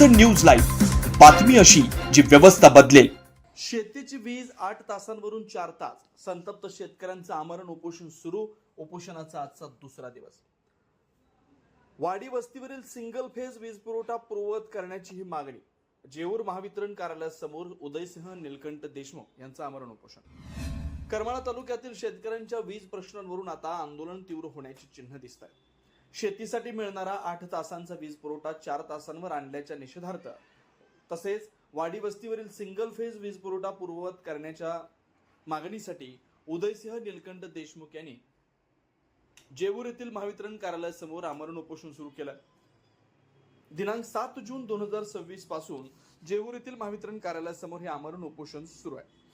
परिवर्तन news live, बातमी अशी जी व्यवस्था बदलेल। शेतीची वीज 8 तासांवरून 4 तास, संतप्त शेतकऱ्यांचं आमरण उपोषण सुरू। उपोषणाचा आजचा दुसरा दिवस। वाडी वस्तीवरील सिंगल फेज वीज पुरवठा पूर्ववत करण्याची ही मागणी। जेऊर महावितरण कार्यालयासमोर उदयसिंह नीलकंठ देशमुख यांचं आमरण उपोषण। करमाळा तालुक्यातील शेतकऱ्यांच्या वीज प्रश्नांवरून आता आंदोलन तीव्र होण्याची चिन्ह दिसत आहेत। शेतीसाठी मिळणारा 8 तासांचा वीज पुरवठा 4 तासांवर आणल्याच्या निषेधार्थ तसेच वाडी वस्तीवरील सिंगल फेज वीज पुरवठा पूर्ववत करण्याच्या मागणीसाठी उदयसिंह नीलकंठ देशमुख यांनी जेऊर येथील महावितरण कार्यालयासमोर आमरण उपोषण सुरू केलं। दिनांक 7 जून 2026 पासून जेऊर येथील महावितरण कार्यालयासमोर हे आमरण उपोषण सुरू आहे।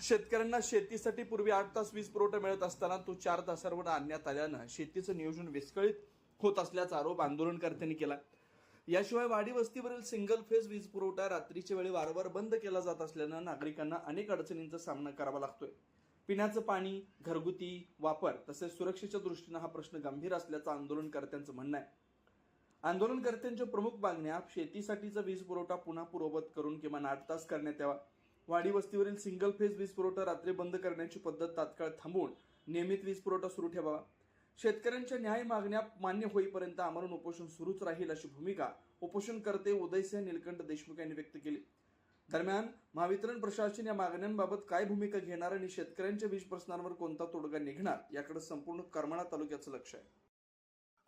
शेतकऱ्यांना शेतीसाठी पूर्वी 8 तास वीज पुरवठा मिळत असताना तो 4 तासांवर आणण्यात आल्यानं शेतीचं नियोजन विस्कळीत होत असल्याचा आरोप आंदोलनकर्त्यांनी केला। याशिवाय वाडी वस्तीवरील सिंगल फेज वीज पुरवठा रात्रीच्या वेळी वारंवार बंद केला जात असल्यानं नागरिकांना अनेक अडचणींचा सामना करावा लागतोय। पिण्याचं पाणी, घरगुती वापर तसेच सुरक्षेच्या दृष्टीने हा प्रश्न गंभीर असल्याचं आंदोलनकर्त्यांचं म्हणणं आहे। आंदोलनकर्त्यांच्या प्रमुख मागण्या शेतीसाठीचा वीज पुरवठा पुन्हा पूर्ववत करून किमान 8 तास करण्यात यावा। वाडी वस्तीवरील सिंगल फेज वीज पुरवठा रात्री बंद करण्याची पद्धत तात्काळ थांबवून नियमित वीज पुरवठा सुरू ठेवावा। शेतकऱ्यांच्या न्याय मागण्या मान्य होईपर्यंत आमरण उपोषण सुरूच राहील अशी भूमिका उपोषणकर्ते उदयसिंह नीलकंठ देशमुख यांनी व्यक्त केली। दरम्यान महावितरण प्रशासन या मागण्यांबाबत काय भूमिका घेणार आणि शेतकऱ्यांच्या वीज प्रश्नांवर कोणता तोडगा निघणार याकडे संपूर्ण करमाळा तालुक्याचं लक्ष आहे।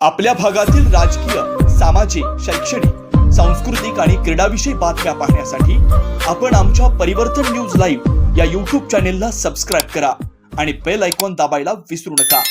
आपल्या भागातील राजकीय, सामाजिक, शैक्षणिक, सांस्कृतिक आणि क्रीडाविषयी बातम्या पाहण्यासाठी आपण आमच्या परिवर्तन न्यूज लाईव्ह या YouTube चॅनेलला सबस्क्राईब करा आणि बेल आयकॉन दाबायला विसरू नका।